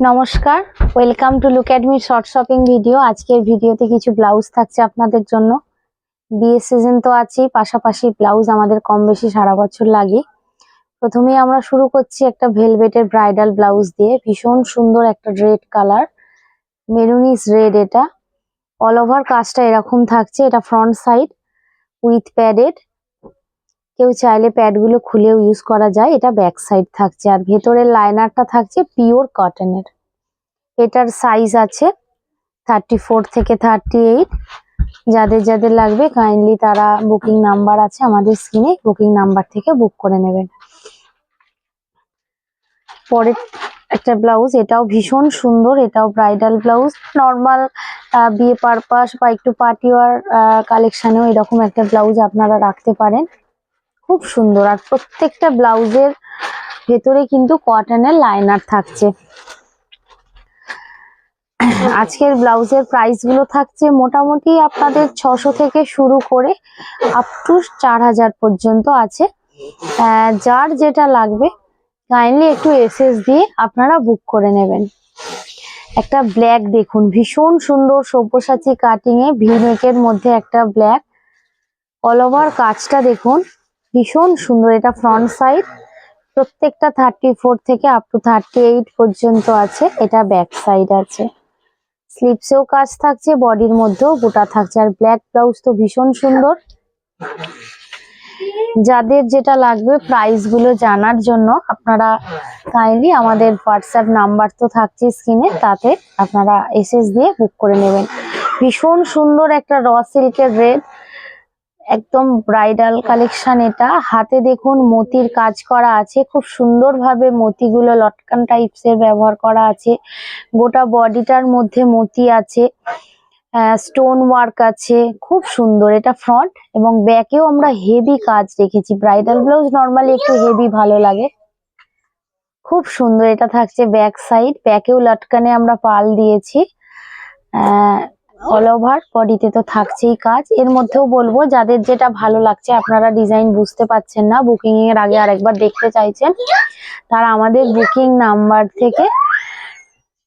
নমস্কার, welcome to look at me short shopping video. আজকের ভিডিওতে কিছু ব্লাউজ থাকছে আপনাদের জন্য। বিয়ের সিজন তো আছেই, পাশাপাশি ব্লাউজ আমাদের কম বেশি সারা বছর লাগে। প্রথমেই আমরা শুরু করছি একটা ভেলভেটের ব্রাইডাল ব্লাউজ দিয়ে। ভীষণ সুন্দর একটা রেড কালার, মেরুনিস রেড। এটা অল ওভার কাজটা এরকম থাকছে। এটা ফ্রন্ট সাইড উইথ প্যাডেড। কেউ চাইলে প্যাডগুলো খুলেও ইউজ করা যায়। এটা ব্যাক সাইড থাকছে, আর ভেতরের লাইনারটা থাকছে পিওর কটনের। এটার সাইজ আছে 34 থেকে 38। যাদের যাদের লাগবে কাইন্ডলি তারা বুকিং নাম্বার আছে আমাদের স্ক্রিনে, বুকিং নাম্বার থেকে বুক করে নেবেন। পরের একটা ব্লাউজ, এটাও ভীষণ সুন্দর। এটাও ব্রাইডাল ব্লাউজ, নর্মাল বিয়ে পারপাস বা একটু পার্টি ওয়ার কালেকশনেও এরকম একটা ব্লাউজ আপনারা রাখতে পারেন। খুব সুন্দর, আর প্রত্যেকটা ব্লাউজের ভেতরে কিন্তু কটনের লাইনার থাকছে। আজকের ব্লাউজের প্রাইস গুলো থাকছে মোটামুটি আপনাদের 600 থেকে শুরু করে আপ টু 4000 পর্যন্ত আছে। যার যেটা লাগবে কাইন্ডলি একটু এসএস দিয়ে আপনারা বুক করে নেবেন। একটা ব্ল্যাক দেখুন, ভীষণ সুন্দর সব্যসাচী কাটিং এ ভি নেকের মধ্যে একটা ব্ল্যাক। অল ওভার কাজটা দেখুন, ভীষণ সুন্দর। এটা ফ্রন্ট সাইড, প্রত্যেকটা 34 থেকে আপ টু 38 পর্যন্ত আছে। এটা ব্যাক সাইড আছে। স্লিপসেও কাজ থাকছে, বডির মধ্যেও বুটা থাকছে। আর ব্ল্যাক ব্লাউজ তো ভীষণ সুন্দর। যাদের যেটা লাগবে প্রাইস গুলো জানার জন্য আপনারা কাইন্ডলি আমাদের হোয়াটসঅ্যাপ নাম্বার তো থাকছে স্ক্রিনে, তাতে আপনারা এসএস দিয়ে বুক করে নেবেন। ভীষণ সুন্দর একটা র সিল্কের রেড, একদম ব্রাইডাল কালেকশন। এটা হাতে দেখুন মতির কাজ করা আছে, খুব সুন্দর ভাবে মতিগুলো লটকান টাইপস এর ব্যবহার করা আছে। গোটা বডিটার মধ্যে মতি আছে, স্টোন ওয়ার্ক আছে, খুব সুন্দর। এটা ফ্রন্ট এবং ব্যাকেও আমরা হেভি কাজ রেখেছি। ব্রাইডাল ব্লাউজ নর্মালি একটু হেভি ভালো লাগে, খুব সুন্দর। এটা থাকছে ব্যাক সাইড, ব্যাকেও লটকানে আমরা পাল দিয়েছি। অল ওভার বডিতে তো থাকছেই কাজ। এর মধ্যেও বলবো যাদের যেটা ভালো লাগছে, আপনারা ডিজাইন বুঝতে পারছেন না, বুকিং এর আগে আরেকবার দেখতে চাইছেন, তারা আমাদের বুকিং নাম্বার থেকে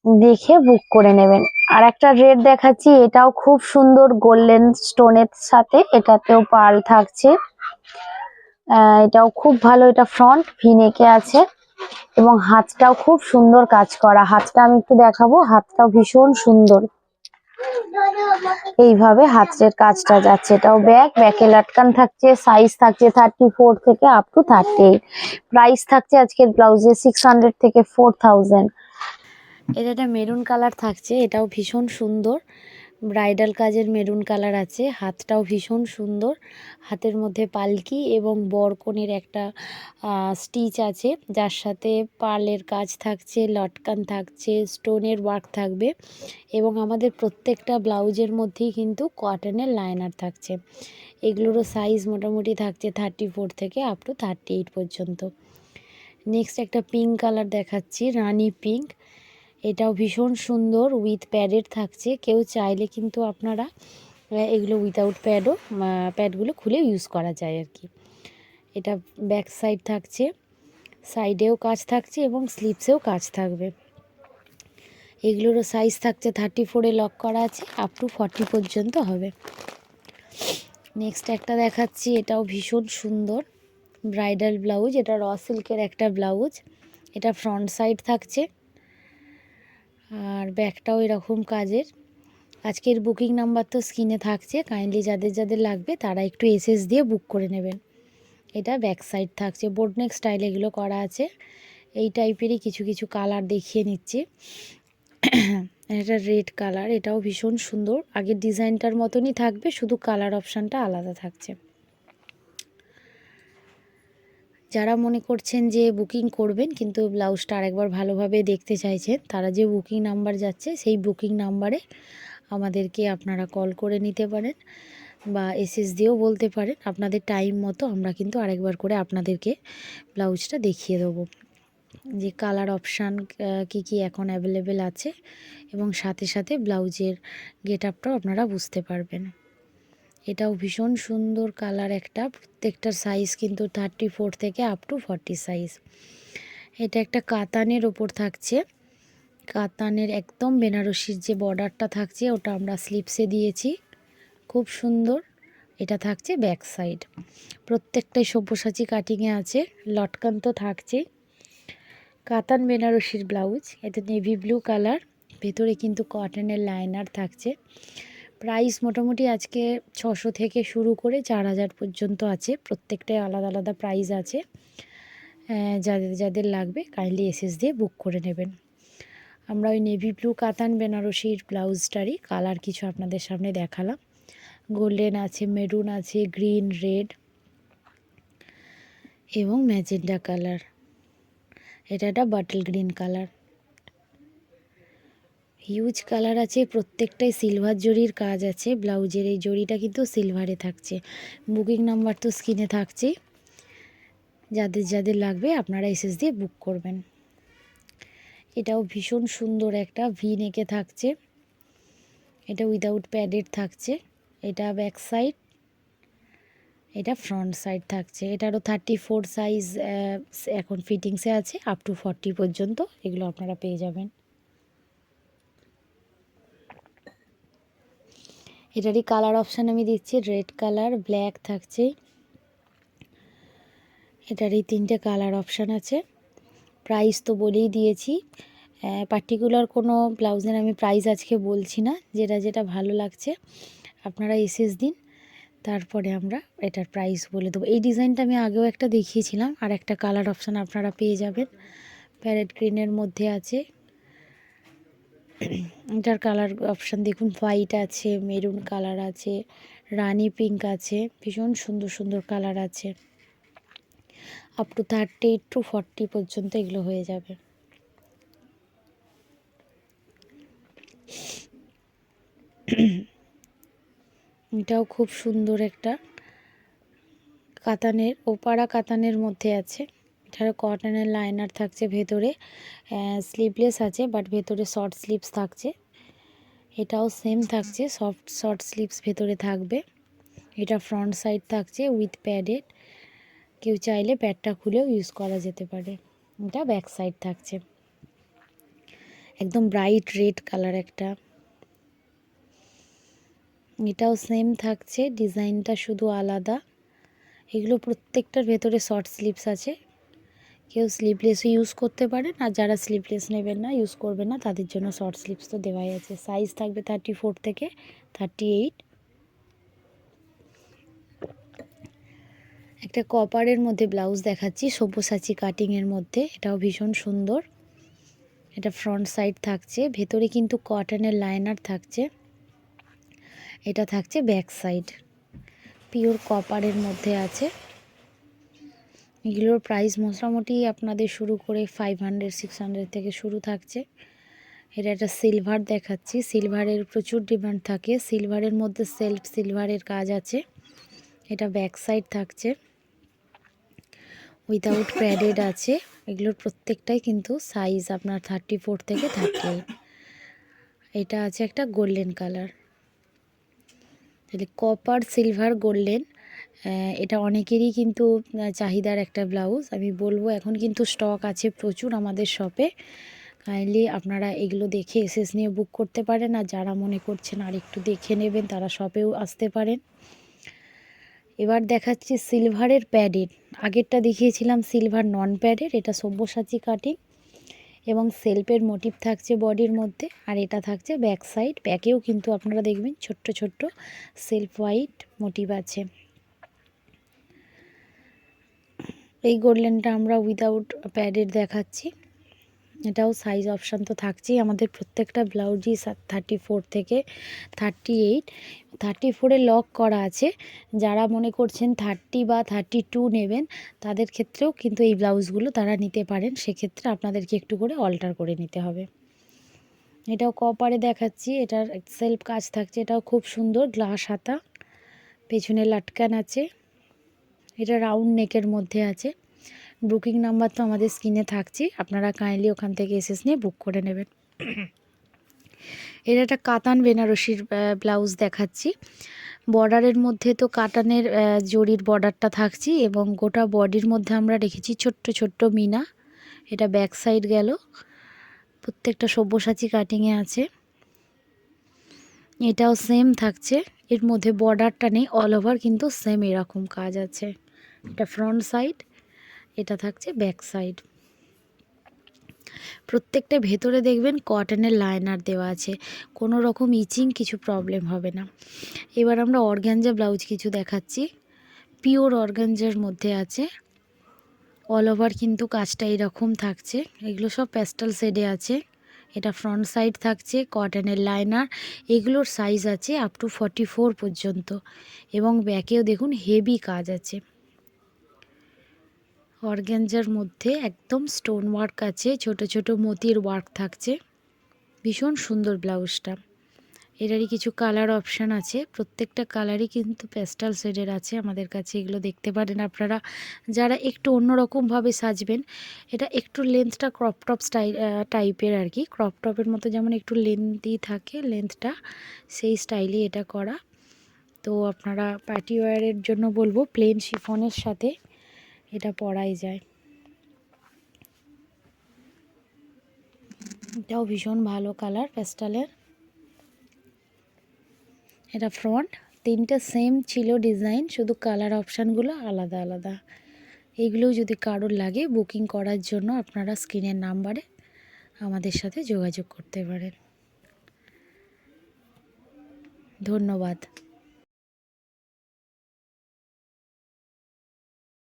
দেখে বুক করে নেবেন। আর একটা রেড দেখাচ্ছি, এটাও খুব সুন্দর গোল্ডেন স্টোনের সাথে, এটাতেও পার্ল থাকছে। এটাও খুব ভালো। এটা ফ্রন্ট ভি নেকে আছে এবং হাতটাও খুব সুন্দর কাজ করা। হাতটা আমি একটু দেখাবো, হাতটাও ভীষণ সুন্দর। এইভাবে হাতের কাজটা যাচ্ছে। এটাও ব্যাকে লটকান থাকছে। সাইজ থাকছে 34 থেকে আপ টু 38। প্রাইস থাকছে আজকের ব্লাউজে 600 থেকে 4000। এটা একটা মেরুন কালার থাকছে, এটাও ভীষণ সুন্দর। ব্রাইডাল কাজের মেরুন কালার আছে। হাতটাও ভীষণ সুন্দর, হাতের মধ্যে পালকি এবং বরকনের একটা স্টিচ আছে, যার সাথে পার্লের কাজ থাকছে, লটকান থাকছে, স্টোনের ওয়ার্ক থাকবে। এবং আমাদের প্রত্যেকটা ব্লাউজের মধ্যেই কিন্তু কটনের লাইনার থাকছে। এগুলোরও সাইজ মোটামুটি থাকছে 34 থেকে আপ টু 38 পর্যন্ত। নেক্সট একটা পিঙ্ক কালার দেখাচ্ছি, রানী পিঙ্ক। এটাও ভীষণ সুন্দর, উইথ প্যাডেড থাকছে। কেউ চাইলে কিন্তু আপনারা এগুলো উইথাউট প্যাডও প্যাডগুলো খুলে ইউজ করা যায় আর কি। এটা ব্যাক সাইড থাকছে, সাইডেও কাজ থাকছে এবং স্লিপসেও কাজ থাকবে। এগুলোরও সাইজ থাকছে 34-এ লক করা আছে, আপ টু 40 পর্যন্ত হবে। নেক্সট একটা দেখাচ্ছি, এটাও ভীষণ সুন্দর ব্রাইডাল ব্লাউজ। এটা র সিল্কের একটা ব্লাউজ। এটা ফ্রন্ট সাইড থাকছে আর ব্যাকটাও এরকম কাজের। আজকের বুকিং নাম্বার তো স্ক্রিনে থাকছে, কাইন্ডলি যাদের যাদের লাগবে তারা একটু এসএস দিয়ে বুক করে নেবেন। এটা ব্যাক সাইড থাকছে, বোটনেক স্টাইল এগুলো করা আছে। এই টাইপেরই কিছু কিছু কালার দেখিয়ে নিচ্ছি। এটা রেড কালার, এটাও ভীষণ সুন্দর। আগের ডিজাইনটার মতনই থাকবে, শুধু কালার অপশানটা আলাদা থাকছে। যারা মনে করছেন যে বুকিং করবেন কিন্তু ব্লাউজটা আরেকবার ভালোভাবে দেখতে চাইছেন, তারা যে বুকিং নাম্বার যাচ্ছে সেই বুকিং নাম্বারে আমাদেরকে আপনারা কল করে নিতে পারেন বা এসএস দিয়েও বলতে পারেন। আপনাদের টাইম মতো আমরা কিন্তু আরেকবার করে আপনাদেরকে ব্লাউজটা দেখিয়ে দেবো যে কালার অপশান কি কি এখন অ্যাভেলেবেল আছে, এবং সাথে সাথে ব্লাউজের গেট আপটাও আপনারা বুঝতে পারবেন। এটাও ভীষণ সুন্দর কালার একটা। প্রত্যেকটার সাইজ কিন্তু 34 থেকে আপ টু 40 সাইজ। এটা একটা কাতানের ওপর থাকছে, কাতানের একদম বেনারসির যে বর্ডারটা থাকছে ওটা আমরা স্লিপসে দিয়েছি, খুব সুন্দর। এটা থাকছে ব্যাক সাইড, প্রত্যেকটাই সব্যসাচী কাটিংয়ে আছে, লটকান তো থাকছেই। কাতান বেনারসির ব্লাউজ, এটা নেভি ব্লু কালার, ভেতরে কিন্তু কটনের লাইনার থাকছে। প্রাইস মোটামুটি আজকে 600 থেকে শুরু করে 4000 পর্যন্ত আছে, প্রত্যেকটাই আলাদা আলাদা প্রাইস আছে। যাদের যাদের লাগবে কাইন্ডলি এসএস দিয়ে বুক করে নেবেন। আমরা ওই নেভি ব্লু কাতান বেনারসির ব্লাউজটারই কালার কিছু আপনাদের সামনে দেখালাম। গোল্ডেন আছে, মেরুন আছে, গ্রিন, রেড এবং ম্যাজেন্ডা কালার। এটা একটা bottle green colour, huge colour আছে, প্রত্যেকটাই সিলভার জরির কাজ আছে। ব্লাউজের এই জরিটা কিন্তু সিলভারে থাকছে। বুকিং নাম্বার তো স্ক্রিনে থাকছেই, যাদের যাদের লাগবে আপনারা এসএস দিয়ে বুক করবেন। এটাও ভীষণ সুন্দর একটা ভি নেকে থাকছে, এটা উইদাউট প্যাডেড থাকছে। এটা ব্যাক সাইড, এটা ফ্রন্ট সাইড থাকছে। এটারও 34 সাইজ এখন ফিটিংসে আছে, আপ টু 40 পর্যন্ত এগুলো আপনারা পেয়ে যাবেন। এটারই কালার অপশান আমি দিচ্ছি, রেড কালার, ব্ল্যাক থাকছে। এটারই 3টে কালার অপশান আছে। প্রাইস তো বলেই দিয়েছি, পার্টিকুলার কোনো ব্লাউজের আমি প্রাইস আজকে বলছি না, যেটা যেটা ভালো লাগছে আপনারা এসএস দিন, তারপরে আমরা এটার প্রাইস বলে দেবো। এই ডিজাইনটা আমি আগেও একটা দেখিয়েছিলাম, আর একটা কালার অপশান আপনারা পেয়ে যাবেন, প্যারেট গ্রিনের মধ্যে আছে। এটার কালার অপশান দেখুন, হোয়াইট আছে, মেরুন কালার আছে, রানি পিঙ্ক আছে, ভীষণ সুন্দর সুন্দর কালার আছে। আপ টু 38 টু 40 পর্যন্ত এগুলো হয়ে যাবে। এটাও খুব সুন্দর একটা কাতানের, ওপাড়া কাতানের মধ্যে আছে। এটারও কটনের লাইনার থাকছে, ভেতরে স্লিভলেস আছে বাট ভেতরে শর্ট স্লিভস থাকছে। এটাও সেম থাকছে, সফট শর্ট স্লিভস ভেতরে থাকবে। এটা ফ্রন্ট সাইড থাকছে উইথ প্যাডেড, কেউ চাইলে প্যাডটা খুলেও ইউজ করা যেতে পারে। এটা ব্যাক সাইড থাকছে, একদম ব্রাইট রেড কালার একটা। এটাও সেম থাকছে, ডিজাইনটা শুধু আলাদা। এগুলো প্রত্যেকটার ভেতরে শর্ট স্লিভস আছে, কেউ স্লিভলেসও ইউজ করতে পারেন, আর যারা স্লিভলেস নেবেন না, ইউজ করবেন না, তাদের জন্য শর্ট স্লিভস তো দেওয়াই আছে। সাইজ থাকবে 34 থেকে 38। একটা কপারের মধ্যে ব্লাউজ দেখাচ্ছি, সব্যসাচী কাটিংয়ের মধ্যে, এটাও ভীষণ সুন্দর। এটা ফ্রন্ট সাইড থাকছে, ভেতরে কিন্তু কটনের লাইনার থাকছে। এটা থাকছে ব্যাক সাইড, পিওর কপারের মধ্যে আছে। এগুলোর প্রাইস মোটামুটি আপনাদের শুরু করে 500 600 থেকে শুরু থাকছে। এটা একটা সিলভার দেখাচ্ছি, সিলভারের প্রচুর ডিমান্ড থাকে, সিলভারের মধ্যে সেলফ সিলভারের কাজ আছে। এটা ব্যাক সাইড থাকছে, উইদাউট প্যাডেড আছে। এগুলোর প্রত্যেকটাই কিন্তু সাইজ আপনার 34 থেকে 38। এটা আছে একটা গোল্ডেন কালার, তাহলে কপার সিলভার গোল্ডেন, এটা অনেকেরই কিন্তু চাহিদার একটা ব্লাউজ। আমি বলবো এখন কিন্তু স্টক আছে প্রচুর আমাদের শপে, কাইন্ডলি আপনারা এগুলো দেখে এসএস নিয়ে বুক করতে পারেন। আর যারা মনে করছেন আর একটু দেখে নেবেন, তারা শপেও আসতে পারেন। এবার দেখাচ্ছি সিলভারের প্যাডেড, আগেরটা দেখিয়েছিলাম সিলভার নন প্যাডেড, এটা সব্যসাচী কাটিং এবং সেলফের মোটিভ থাকছে বডির মধ্যে। আর এটা থাকছে ব্যাক সাইড, ব্যাকেও কিন্তু আপনারা দেখবেন ছোট্ট ছোট্ট সেলফ হোয়াইট মোটিভ আছে। এই গোল্ডেনটা আমরা উইদাউট প্যাডেড দেখাচ্ছি, এটাও সাইজ অপশান তো থাকছেই আমাদের প্রত্যেকটা ব্লাউজই 34 থেকে 38। 34-এ লক করা আছে, যারা মনে করছেন 30 বা 32 নেবেন, তাদের ক্ষেত্রেও কিন্তু এই ব্লাউজগুলো তারা নিতে পারেন, সেক্ষেত্রে আপনাদেরকে একটু করে অল্টার করে নিতে হবে। এটাও কপারে দেখাচ্ছি, এটার সেলফ কাজ থাকছে, এটাও খুব সুন্দর, গ্লাস হাতা, পেছনে লাটকান আছে। এটা রাউন্ড নেকের মধ্যে আছে। বুকিং নাম্বার তো আমাদের স্ক্রিনে থাকছে, আপনারা কাইন্ডলি ওখান থেকে এসএস নিয়ে বুক করে নেবেন। এটা একটা কাতান বেনারসির ব্লাউজ দেখাচ্ছি, বর্ডারের মধ্যে তো কাটানের জরির বর্ডারটা থাকছে এবং গোটা বডির মধ্যে আমরা রেখেছি ছোট্ট ছোট্ট মিনা। এটা ব্যাক সাইড গেল, প্রত্যেকটা সব্যসাচী কাটিংয়ে আছে। এটাও সেম থাকছে, এর মধ্যে বর্ডারটা নেই, অল ওভার কিন্তু সেম এরকম কাজ আছে। এটা ফ্রন্ট সাইড, এটা থাকছে ব্যাক সাইড। প্রত্যেকটা ভেতরে দেখবেন কটনের লাইনার দেওয়া আছে, কোনো রকম ইচিং কিছু প্রবলেম হবে না। এবার আমরা অর্গানজা ব্লাউজ কিছু দেখাচ্ছি, পিওর অর্গানজার মধ্যে আছে। অল ওভার কিন্তু কাজটা এরকম থাকছে, এগুলো সব প্যাস্টেল শেডে আছে। এটা ফ্রন্ট সাইড থাকছে, কটনের লাইনার, এগুলোর সাইজ আছে আপ টু 44 পর্যন্ত, এবং ব্যাকেও দেখুন হেভি কাজ আছে। অর্গানজার মধ্যে একদম স্টোন ওয়ার্ক আছে, ছোট ছোট মতির ওয়ার্ক থাকছে, ভীষণ সুন্দর ব্লাউজটা। এটারই কিছু কালার অপশান আছে, প্রত্যেকটা কালারই কিন্তু প্যাস্টেল শেডের আছে আমাদের কাছে, এগুলো দেখতে পারেন আপনারা। যারা একটু অন্যরকমভাবে সাজবেন, এটা একটু লেন্থটা ক্রপ টপ টাইপের আর কি, ক্রপ টপের মতো যেমন একটু লেন্থই থাকে লেন্থটা, সেই স্টাইলে এটা করা। তো আপনারা পার্টি ওয়্যারের জন্য বলবো, প্লেন শিফনের সাথে এটা পরাই যায়। এটাও ভীষণ ভালো কালার প্যাস্টেলের। এটা ফ্রন্ট, তিনটে সেম ছিল ডিজাইন, শুধু কালার অপশানগুলো আলাদা আলাদা। এইগুলোও যদি কারোর লাগে বুকিং করার জন্য আপনারা স্ক্রিনের নাম্বারে আমাদের সাথে যোগাযোগ করতে পারেন। ধন্যবাদ।